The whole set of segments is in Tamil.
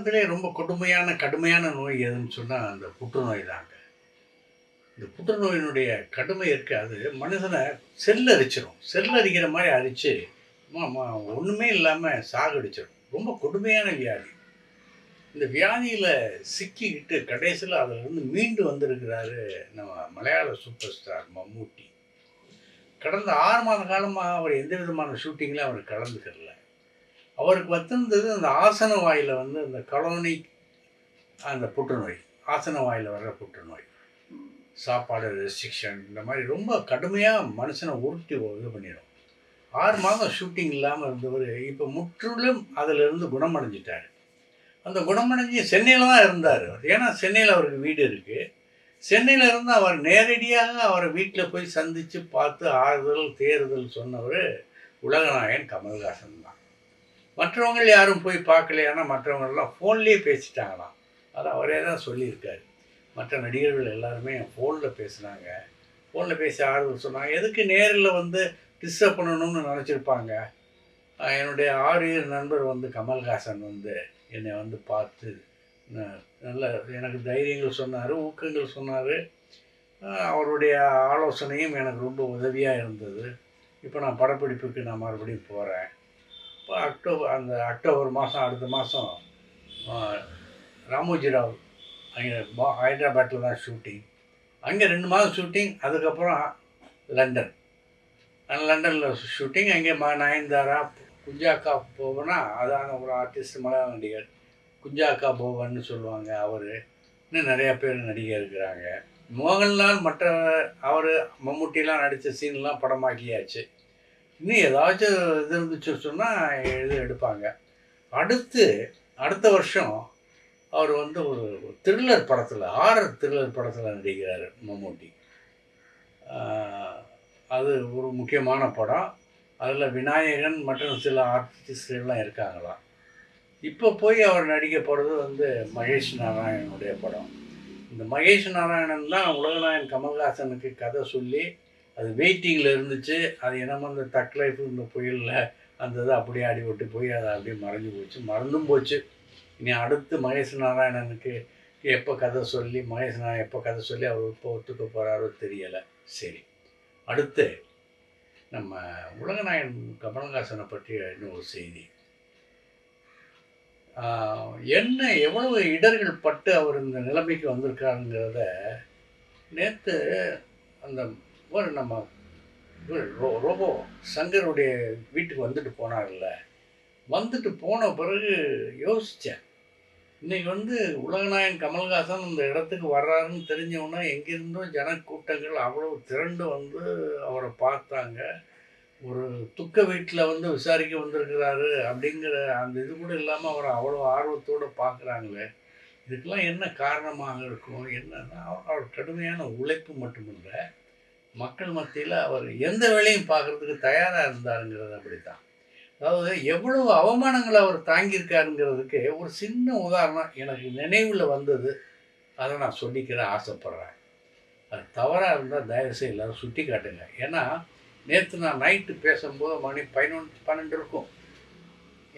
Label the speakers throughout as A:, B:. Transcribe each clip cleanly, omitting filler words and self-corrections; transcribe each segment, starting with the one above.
A: உலகத்திலே ரொம்ப கடுமையான நோய் எதுன்னு சொன்னால் அந்த புற்றுநோய் தாங்க. இந்த புற்றுநோயினுடைய கடுமை இருக்காது மனுஷனை செல்லரிச்சிடும். செல்லரிக்கிற மாதிரி அரிச்சு ஒன்றுமே இல்லாமல் சாகடிச்சிடும். ரொம்ப கொடுமையான வியாதி. இந்த வியாதியில் சிக்கிக்கிட்டு கடைசியில் அதிலிருந்து மீண்டு வந்திருக்கிறாரு நம்ம மலையாள சூப்பர் ஸ்டார் மம்மூட்டி. கடந்த 6 மாத காலமாக அவர் எந்த விதமான ஷூட்டிங்கில் அவர் கலந்துக்கிறல. அவருக்கு வந்திருந்தது அந்த ஆசன வாயில் அந்த கலோனிக் அந்த புற்றுநோய், ஆசன வாயில் வர்ற புற்றுநோய். சாப்பாடு ரெஸ்ட்ரிக்ஷன் இந்த மாதிரி ரொம்ப கடுமையாக மனுஷனை உருட்டி இது பண்ணிடும். 6 மாதம் ஷூட்டிங் இல்லாமல் இருந்தவர் இப்போ முற்றிலும் அதிலிருந்து குணமடைஞ்சிட்டார். அந்த குணமடைஞ்சி சென்னையில் தான் இருந்தார். ஏன்னா சென்னையில் அவருக்கு வீடு இருக்குது. சென்னையில் இருந்து அவர் நேரடியாக அவரை வீட்டில் போய் சந்தித்து பார்த்து ஆறுதல் தேறுதல் சொன்னவர் உலகநாயகன் கமல்ஹாசன் தான். மற்றவங்க யாரும் போய் பார்க்கலையானா மற்றவங்கெல்லாம் ஃபோன்லேயே பேசிட்டாங்களாம். அது அவரே தான் சொல்லியிருக்காரு. மற்ற நடிகர்கள் எல்லாருமே ஃபோனில் பேசுனாங்க. ஃபோனில் பேசி ஆறுதல் சொன்னாங்க. எதுக்கு நேரில் டிஸ்டர்ப் பண்ணணும்னு நினச்சிருப்பாங்க. என்னுடைய 6 நண்பர் கமல்ஹாசன் என்னை பார்த்து நல்ல எனக்கு தைரியங்கள் சொன்னார், ஊக்கங்கள் சொன்னார். அவருடைய ஆலோசனையும் எனக்கு ரொம்ப உதவியாக இருந்தது. இப்போ நான் படப்பிடிப்புக்கு நான் மறுபடியும் போகிறேன். இப்போ அக்டோபர் மாதம் அடுத்த மாதம் ராமோஜிராவ் அங்கே ஹைதராபாத்தில் தான் ஷூட்டிங். அங்கே 2 மாதம் ஷூட்டிங். அதுக்கப்புறம் லண்டனில் ஷூட்டிங். அங்கே நயன்தாரா, குஞ்சாக்கா போவனா அதான ஒரு ஆர்டிஸ்ட், மலையாள நடிகர் குஞ்சாக்கா போவன்னு சொல்லுவாங்க. அவர் இன்னும் நிறையா பேர் நடிகர் இருக்கிறாங்க. மோகன்லால் மற்ற அவர் மம்முட்டிலாம் நடித்த சீன்லாம் படமாக்கியாச்சு. இன்னும் ஏதாச்சும் இது இருந்துச்சு சொன்னால் இது எடுப்பாங்க. அடுத்த வருஷம் அவர் ஒரு த்ரில்லர் படத்தில், ஹாரர் த்ரில்லர் படத்தில் நடிக்கிறார் மம்முட்டி. அது ஒரு முக்கியமான படம். அதில் விநாயகன் மற்றும் சில ஆர்டிஸ்ட்கள்லாம் இருக்காங்களாம். இப்போ போய் அவர் நடிக்க போகிறது மகேஷ் நாராயணனுடைய படம். இந்த மகேஷ் நாராயணன் தான் உலகநாயகன் கமல்ஹாசனுக்கு கதை சொல்லி அது வெயிட்டிங்கில் இருந்துச்சு. அது என்னமோ இந்த தக் லைஃப் இந்த புயலில் அந்த இதை அப்படியே அடிபட்டு போய் அதை அப்படியே மறந்தும் போச்சு. இனி அடுத்து மகேஷ் நாராயணனுக்கு எப்போ கதை சொல்லி அவர் இப்போ ஒத்துக்க போகிறாரோ தெரியலை. சரி, அடுத்து நம்ம உலகநாயகன் கமல்ஹாசனை பற்றிய இன்னும் ஒரு செய்தி. எவ்வளவு இடர்கள் பட்டு அவர் இந்த நிலைமைக்கு வந்திருக்காருங்கிறத நேற்று அந்த நம்ம ரோபோ சங்கருடைய வீட்டுக்கு வந்துட்டு போன பிறகு யோசித்தேன். இன்றைக்கி உலகநாயகன் கமல்ஹாசன் இந்த இடத்துக்கு வர்றாருன்னு தெரிஞ்சவொன்னே எங்கேருந்தோ ஜனக்கூட்டங்கள் அவ்வளோ திரண்டு அவரை பார்த்தாங்க. ஒரு துக்க வீட்டில் விசாரிக்க வந்திருக்கிறாரு அப்படிங்கிற அந்த இது கூட இல்லாமல் அவரை அவ்வளோ ஆர்வத்தோடு பார்க்குறாங்களே. இதுக்கெல்லாம் என்ன காரணமாக இருக்கும்? என்னன்னா அவர் கடுமையான உழைப்பு மட்டுமில்லை, மக்கள் மத்தியில் அவர் எந்த வேலையும் பார்க்குறதுக்கு தயாராக இருந்தாருங்கிறது அப்படித்தான். அதாவது எவ்வளவு அவமானங்களை அவர் தாங்கியிருக்காருங்கிறதுக்கு ஒரு சின்ன உதாரணம் எனக்கு நினைவில் வந்தது. அதை நான் ஆசைப்பட்றேன். அது தவறாக இருந்தால் தயவுசெய்து எல்லோரும் சுட்டி காட்டுங்க. ஏன்னா நேற்று நான் நைட்டு பேசும்போது மணி 11-12 இருக்கும்.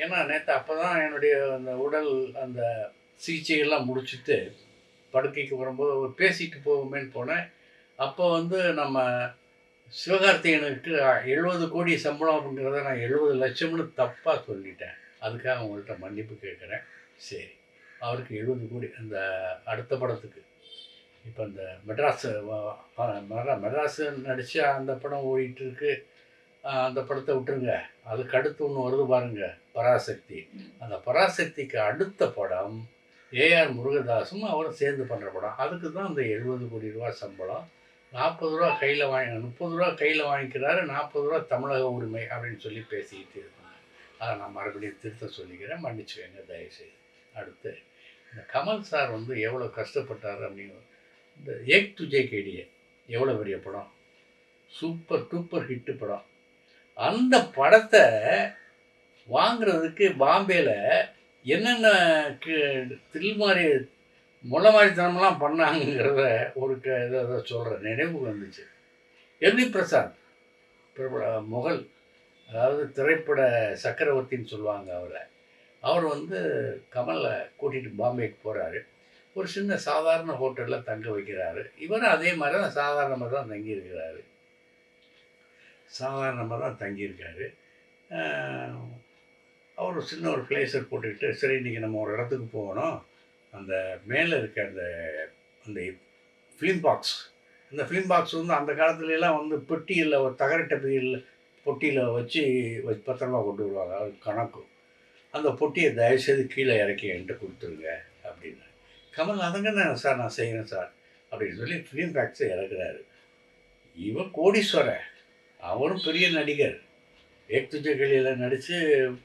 A: ஏன்னா நேற்று அப்போ தான் என்னுடைய அந்த உடல் அந்த சிகிச்சைகள்லாம் முடிச்சுட்டு படுக்கைக்கு வரும்போது பேசிட்டு போவோமேன்னு போனேன். அப்போ நம்ம சிவகார்த்திகேயனுக்கு 70 கோடி சம்பளம் அப்படிங்கிறத நான் 70 லட்சம்னு தப்பாக சொல்லிட்டேன். அதுக்காக உங்கள்கிட்ட மன்னிப்பு கேட்குறேன். சரி, அவருக்கு 70 கோடி அந்த அடுத்த படத்துக்கு. இப்போ இந்த மெட்ராஸு நடித்து அந்த படம் ஓடிட்டுருக்கு. அந்த படத்தை விட்டுருங்க. அதுக்கு அடுத்து ஒன்று வருது பாருங்கள், பராசக்தி. அந்த பராசக்திக்கு அடுத்த படம் ஏஆர் முருகதாஸும் அவரும் சேர்ந்து பண்ணுற படம். அதுக்கு தான் அந்த 70 கோடி ரூபா சம்பளம். 40 ரூபா கையில் 30 ரூபா கையில் வாங்கிக்கிறாரு, 40 ரூபா தமிழக உரிமை அப்படின்னு சொல்லி பேசிக்கிட்டு இருக்காங்க. அதை நான் மறுபடியும் திருத்த சொல்லிக்கிறேன், மன்னிச்சுக்கோங்க தயவுசெய்து. அடுத்து இந்த கமல் சார் எவ்வளோ கஷ்டப்பட்டார் அப்படின்னு. இந்த ஏக் துஜே கேடியே எவ்வளோ பெரிய படம், சூப்பர் டூப்பர் ஹிட்டு படம். அந்த படத்தை வாங்கிறதுக்கு பாம்பேயில் என்னென்ன த்ரில் மாதிரி முளை மாதிரித்தனமெல்லாம் பண்ணாங்கிறத ஒரு இதை சொல்கிறேன், நினைவு வந்துச்சு. எல்வி பிரசாத் முகல், அதாவது திரைப்பட சக்கரவர்த்தின்னு சொல்லுவாங்க அவரை. அவர் வந்து கமலை கூட்டிகிட்டு பாம்பேக்கு போகிறாரு. ஒரு சின்ன சாதாரண ஹோட்டலில் தங்க வைக்கிறாரு. இவரும் அதே மாதிரி தான் சாதாரணமாக தான் தங்கியிருக்கிறாரு. அவர் சின்ன ஒரு பிளேஸர் போட்டுக்கிட்டு, சரி இன்றைக்கி நம்ம ஒரு இடத்துக்கு போகணும், அந்த மேலே இருக்க அந்த அந்த ஃபிலிம் பாக்ஸ், அந்த ஃபிலிம் பாக்ஸ் வந்து அந்த காலத்துலலாம் வந்து பெட்டியில் ஒரு தகர டப்பியில் பொட்டியில் வச்சு பத்திரமா கொண்டு வருவாங்க. அது கணக்கு. அந்த பொட்டியை தயவுசெய்து கீழே இறக்கி என்கிட்ட கொடுத்துருங்க அப்படின்னு. கமல் அதங்க சார் நான் செய்கிறேன் சார் அப்படின்னு சொல்லி ஃபிலிம் பாக்ஸை இறக்குறாரு. இவன் கோடீஸ்வரன், அவரும் பெரிய நடிகர், ஏக் துஜே கலியில் நடித்து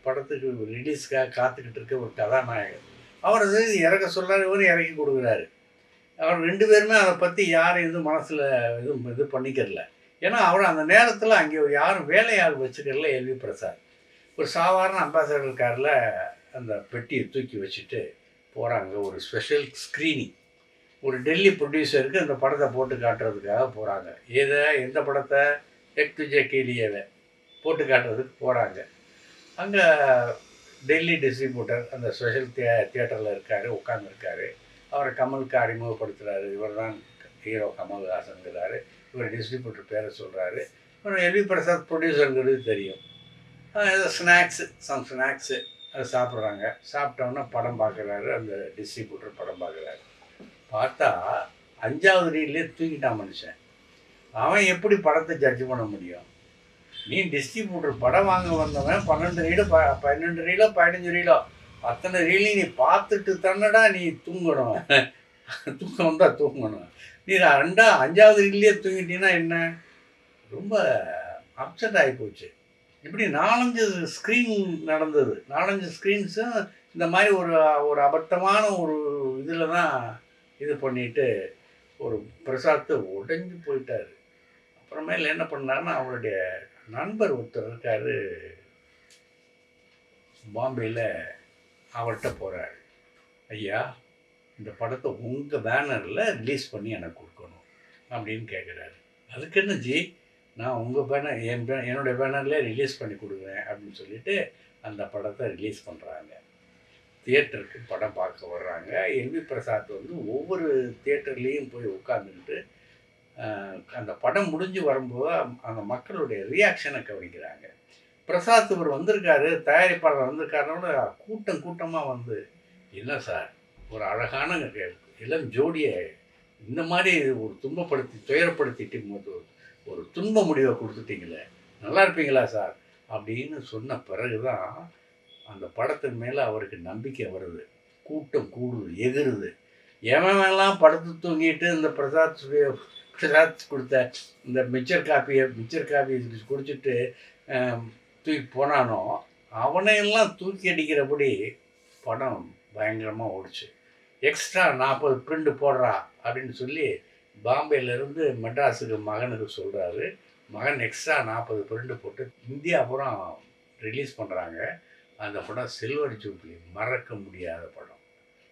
A: படத்துக்கு ரிலீஸ்க்காக காத்துக்கிட்டு இருக்க ஒரு கதாநாயகர். அவர் அது இறக்க சொல்கிறார், இவரும் இறக்கி கொடுக்குறாரு. அவர் 2 பேருமே அதை பற்றி யாரும் எதுவும் மனசில் இது பண்ணிக்கிறல. ஏன்னா அவர் அந்த நேரத்தில் அங்கே யாரும் வேலையாள் வச்சுக்கல. எல்வி பிரசாத் ஒரு சாதாரண அம்பாசடர் காரில் அந்த பெட்டியை தூக்கி வச்சுட்டு போகிறாங்க. ஒரு ஸ்பெஷல் ஸ்க்ரீனிங், ஒரு டெல்லி ப்ரொடியூசருக்கு அந்த படத்தை போட்டு காட்டுறதுக்காக போகிறாங்க. எந்த படத்தை? ஏக் துஜே கேலியவை போட்டு காட்டுறதுக்கு போகிறாங்க. அங்கே டெல்லி டிஸ்ட்ரிபியூட்டர் அந்த ஸ்பெஷல் தியேட்டரில் இருக்கார், உட்காந்துருக்காரு. அவரை கமலுக்கு அறிமுகப்படுத்துகிறாரு. இவர் தான் ஹீரோ கமல்ஹாசன்கிறாரு. இவர் டிஸ்ட்ரிபியூட்டர் பேரை சொல்கிறாரு. இவர் எல்வி பிரசாத் ப்ரொடியூசருங்கிறது தெரியும். ஏதோ ஸ்நாக்ஸு அதை சாப்பிட்றாங்க. சாப்பிட்டோன்னா படம் பார்க்குறாரு. அந்த டிஸ்ட்ரிபியூட்டர் படம் பார்க்குறாரு. பார்த்தா 5வது ரீல்லே தூங்கிட்டான் மனுஷன். அவன் எப்படி படத்தை ஜட்ஜ் பண்ண முடியும்? நீ டிஸ்ட்ரிபியூட்டர் படம் வாங்க வந்தவன் 12 ரீலோ 15 ரீலோ அத்தனை ரீலையும் நீ பார்த்துட்டு தானடா நீ தூங்கணும். தூக்கம் தான் தூங்கணும். நீ 5வது ரீல்லையே தூங்கிட்டீங்கன்னா என்ன? ரொம்ப அப்செட் ஆகி போச்சு. இப்படி 4-5 ஸ்க்ரீன் நடந்தது. 4-5 ஸ்க்ரீன்ஸும் இந்த மாதிரி ஒரு அபத்தமான ஒரு இதில் தான் இது பண்ணிட்டு ஒரு பிரசாத் உடைஞ்சு போயிட்டார். அப்புறமேல என்ன பண்ணாருன்னா, அவருடைய நண்பர் ஒருத்தர் இருக்கார் பாம்பேயில், அவர்கிட்ட போகிறாரு. ஐயா, இந்த படத்தை உங்கள் பேனரில் ரிலீஸ் பண்ணி எனக்கு கொடுக்கணும் அப்படின்னு கேட்குறாரு. அதுக்கு என்ன ஜி, நான் உங்கள் பேனர் என்னுடைய பேனரில் ரிலீஸ் பண்ணி கொடுக்குறேன் அப்படின்னு சொல்லிட்டு அந்த படத்தை ரிலீஸ் பண்ணுறாங்க. தியேட்டருக்கு படம் பார்க்க வர்றாங்க. எல்வி பிரசாத் வந்து ஒவ்வொரு தியேட்டர்லேயும் போய் உட்காந்துக்கிட்டு அந்த படம் முடிஞ்சு வரும்போது அந்த மக்களுடைய ரியாக்ஷனை கவனிக்கிறாங்க. பிரசாத் இவர் வந்திருக்காரு, தயாரிப்பாளர் வந்திருக்காருன்னு கூட்டமாக வந்து, இல்லை சார், ஒரு அழகான இளம் ஜோடியை இந்த மாதிரி ஒரு துயரப்படுத்திட்டு ஒரு துன்ப முடிவை கொடுத்துட்டீங்களே, நல்லா இருப்பீங்களா சார் அப்படின்னு சொன்ன பிறகு தான் அந்த படத்தின் மேலே அவருக்கு நம்பிக்கை வருது. கூட்டம் கூடுது, எகிருது. எவன்லாம் படத்து தூங்கிட்டு இந்த பிரசாத் கொடுத்த இந்த மிச்சர் காப்பி குடிச்சிட்டு தூக்கி போனானோ அவனையெல்லாம் தூக்கி அடிக்கிறபடி படம் பயங்கரமாக ஓடிச்சு. எக்ஸ்ட்ரா 40 பிரிண்ட் போடுறா அப்படின்னு சொல்லி பாம்பேலேருந்து மெட்ராஸுக்கு மகனுக்கு சொல்கிறாரு. மகன் எக்ஸ்ட்ரா 40 பிரிண்ட் போட்டு இந்தியா அப்புறம் ரிலீஸ் பண்ணுறாங்க. அந்த படம் சில்வர் ஜூப்ளி, மறக்க முடியாத படம்.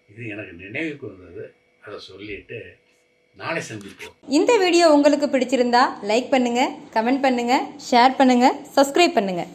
A: இது எனக்கு நினைவுக்கு வந்தது, அதை சொல்லிட்டு நாளை சந்திப்போம்.
B: இந்த வீடியோ உங்களுக்கு பிடிச்சிருந்தா லைக் பண்ணுங்கள், கமெண்ட் பண்ணுங்கள், ஷேர் பண்ணுங்கள், சப்ஸ்கிரைப் பண்ணுங்கள்.